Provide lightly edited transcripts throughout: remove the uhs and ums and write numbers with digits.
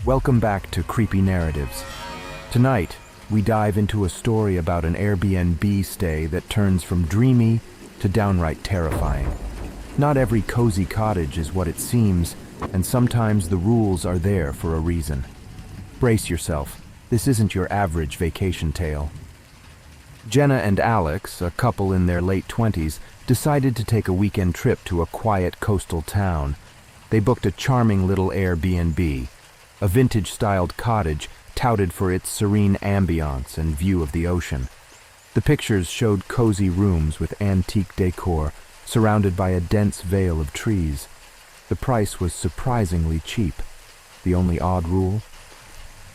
Welcome back to Creepy Narratives. Tonight, we dive into a story about an Airbnb stay that turns from dreamy to downright terrifying. Not every cozy cottage is what it seems, and sometimes the rules are there for a reason. Brace yourself, this isn't your average vacation tale. Jenna and Alex, a couple in their late 20s, decided to take a weekend trip to a quiet coastal town. They booked a charming little Airbnb, a vintage-styled cottage touted for its serene ambiance and view of the ocean. The pictures showed cozy rooms with antique décor, surrounded by a dense veil of trees. The price was surprisingly cheap. The only odd rule?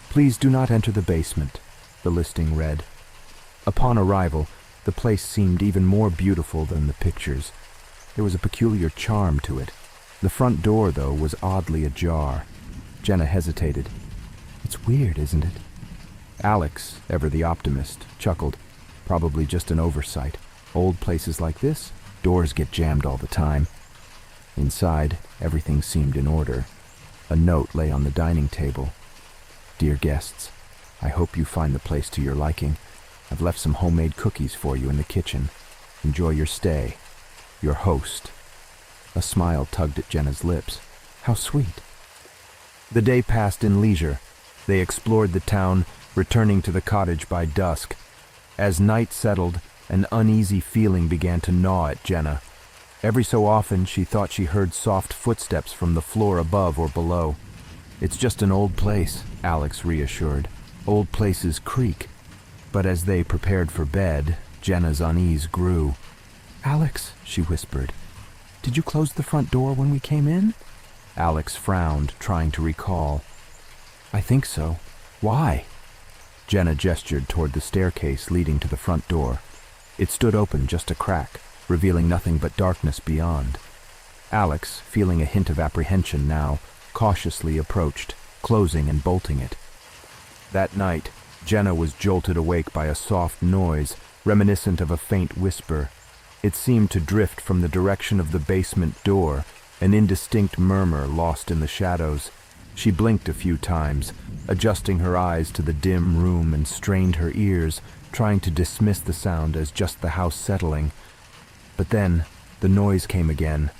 "Please do not enter the basement," the listing read. Upon arrival, the place seemed even more beautiful than the pictures. There was a peculiar charm to it. The front door, though, was oddly ajar. Jenna hesitated. "It's weird, isn't it?" Alex, ever the optimist, chuckled. "Probably just an oversight. Old places like this, doors get jammed all the time." Inside, everything seemed in order. A note lay on the dining table. "Dear guests, I hope you find the place to your liking. I've left some homemade cookies for you in the kitchen. Enjoy your stay. Your host." A smile tugged at Jenna's lips. How sweet. The day passed in leisure. They explored the town, returning to the cottage by dusk. As night settled, an uneasy feeling began to gnaw at Jenna. Every so often, she thought she heard soft footsteps from the floor above or below. "It's just an old place," Alex reassured. "Old places creak." But as they prepared for bed, Jenna's unease grew. "Alex," she whispered, "did you close the front door when we came in?" Alex frowned, trying to recall. "I think so. Why?" Jenna gestured toward the staircase leading to the front door. It stood open just a crack, revealing nothing but darkness beyond. Alex, feeling a hint of apprehension now, cautiously approached, closing and bolting it. That night, Jenna was jolted awake by a soft noise, reminiscent of a faint whisper. It seemed to drift from the direction of the basement door, an indistinct murmur lost in the shadows. She blinked a few times, adjusting her eyes to the dim room, and strained her ears, trying to dismiss the sound as just the house settling. But then, the noise came again,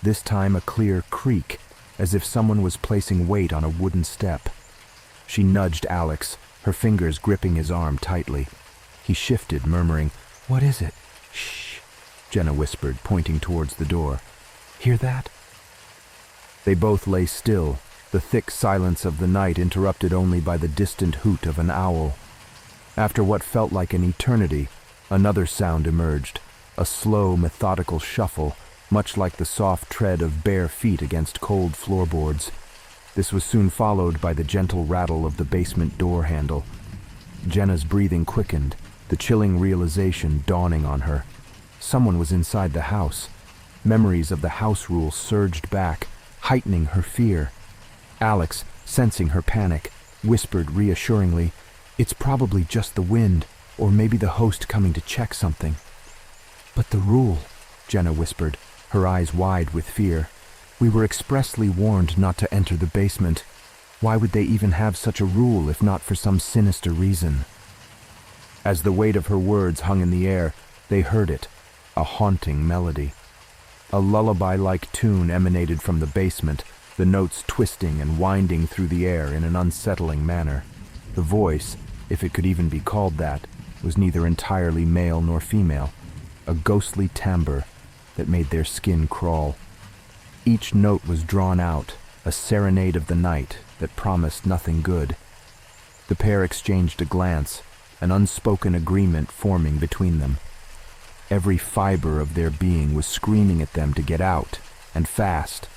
this time a clear creak, as if someone was placing weight on a wooden step. She nudged Alex, her fingers gripping his arm tightly. He shifted, murmuring, "What is it?" "Shh," Jenna whispered, pointing towards the door. "Hear that?" They both lay still, the thick silence of the night interrupted only by the distant hoot of an owl. After what felt like an eternity, another sound emerged, a slow, methodical shuffle, much like the soft tread of bare feet against cold floorboards. This was soon followed by the gentle rattle of the basement door handle. Jenna's breathing quickened, the chilling realization dawning on her. Someone was inside the house. Memories of the house rules surged back, heightening her fear. Alex, sensing her panic, whispered reassuringly, "It's probably just the wind, or maybe the host coming to check something." "But the rule," Jenna whispered, her eyes wide with fear. "We were expressly warned not to enter the basement. Why would they even have such a rule if not for some sinister reason?" As the weight of her words hung in the air, they heard it, a haunting melody. A lullaby-like tune emanated from the basement, the notes twisting and winding through the air in an unsettling manner. The voice, if it could even be called that, was neither entirely male nor female, a ghostly timbre that made their skin crawl. Each note was drawn out, a serenade of the night that promised nothing good. The pair exchanged a glance, an unspoken agreement forming between them. Every fiber of their being was screaming at them to get out, and fast.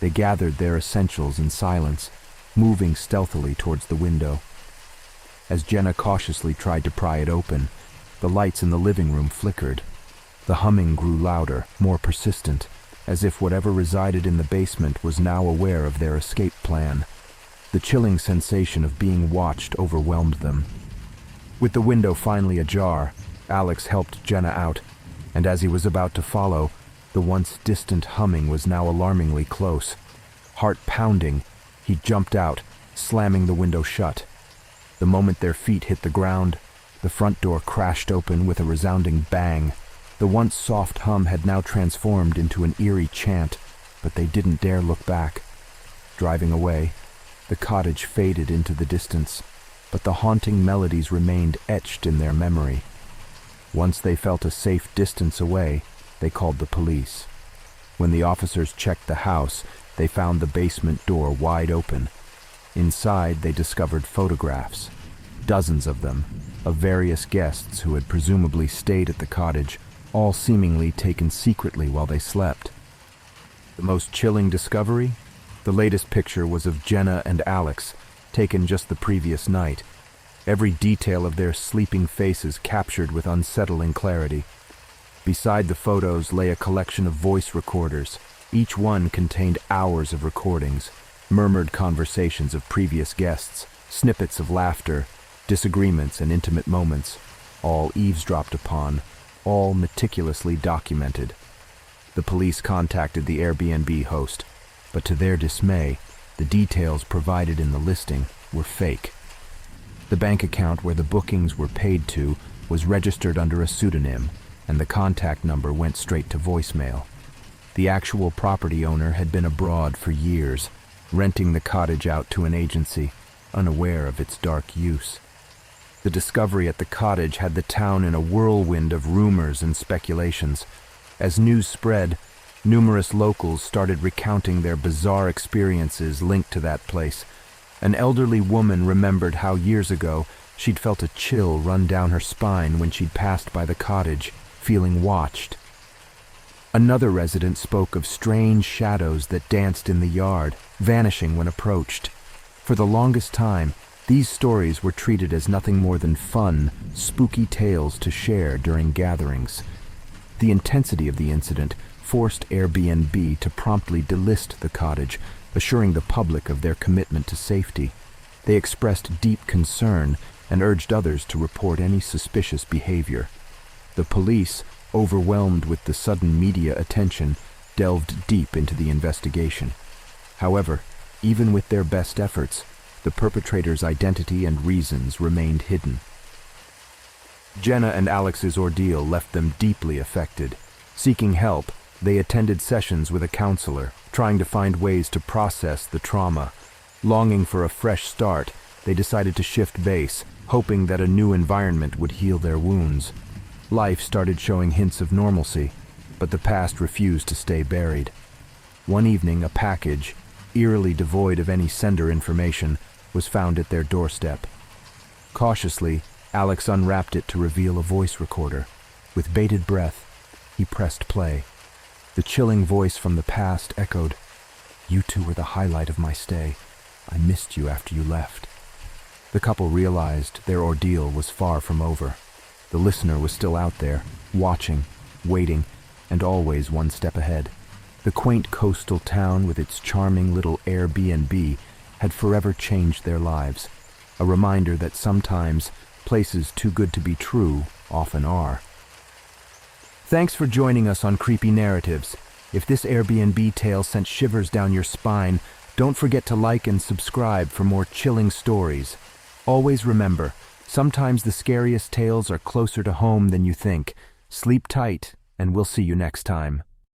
They gathered their essentials in silence, moving stealthily towards the window. As Jenna cautiously tried to pry it open, the lights in the living room flickered. The humming grew louder, more persistent, as if whatever resided in the basement was now aware of their escape plan. The chilling sensation of being watched overwhelmed them. With the window finally ajar, Alex helped Jenna out, and as he was about to follow, the once distant humming was now alarmingly close. Heart pounding, he jumped out, slamming the window shut. The moment their feet hit the ground, the front door crashed open with a resounding bang. The once soft hum had now transformed into an eerie chant, but they didn't dare look back. Driving away, the cottage faded into the distance, but the haunting melodies remained etched in their memory. Once they felt a safe distance away, they called the police. When the officers checked the house, they found the basement door wide open. Inside, they discovered photographs, dozens of them, of various guests who had presumably stayed at the cottage, all seemingly taken secretly while they slept. The most chilling discovery? The latest picture was of Jenna and Alex, taken just the previous night. Every detail of their sleeping faces captured with unsettling clarity. Beside the photos lay a collection of voice recorders. Each one contained hours of recordings, murmured conversations of previous guests, snippets of laughter, disagreements and intimate moments, all eavesdropped upon, all meticulously documented. The police contacted the Airbnb host, but to their dismay, the details provided in the listing were fake. The bank account where the bookings were paid to was registered under a pseudonym, and the contact number went straight to voicemail. The actual property owner had been abroad for years, renting the cottage out to an agency, unaware of its dark use. The discovery at the cottage had the town in a whirlwind of rumors and speculations. As news spread, numerous locals started recounting their bizarre experiences linked to that place. An elderly woman remembered how years ago she'd felt a chill run down her spine when she'd passed by the cottage, feeling watched. Another resident spoke of strange shadows that danced in the yard, vanishing when approached. For the longest time, these stories were treated as nothing more than fun, spooky tales to share during gatherings. The intensity of the incident forced Airbnb to promptly delist the cottage, assuring the public of their commitment to safety. They expressed deep concern and urged others to report any suspicious behavior. The police, overwhelmed with the sudden media attention, delved deep into the investigation. However, even with their best efforts, the perpetrator's identity and reasons remained hidden. Jenna and Alex's ordeal left them deeply affected. Seeking help, they attended sessions with a counselor, trying to find ways to process the trauma. Longing for a fresh start, they decided to shift base, hoping that a new environment would heal their wounds. Life started showing hints of normalcy, but the past refused to stay buried. One evening, a package, eerily devoid of any sender information, was found at their doorstep. Cautiously, Alex unwrapped it to reveal a voice recorder. With bated breath, he pressed play. The chilling voice from the past echoed, "You two were the highlight of my stay. I missed you after you left." The couple realized their ordeal was far from over. The listener was still out there, watching, waiting, and always one step ahead. The quaint coastal town with its charming little Airbnb had forever changed their lives, a reminder that sometimes places too good to be true often are. Thanks for joining us on Creepy Narratives. If this Airbnb tale sent shivers down your spine, don't forget to like and subscribe for more chilling stories. Always remember, sometimes the scariest tales are closer to home than you think. Sleep tight, and we'll see you next time.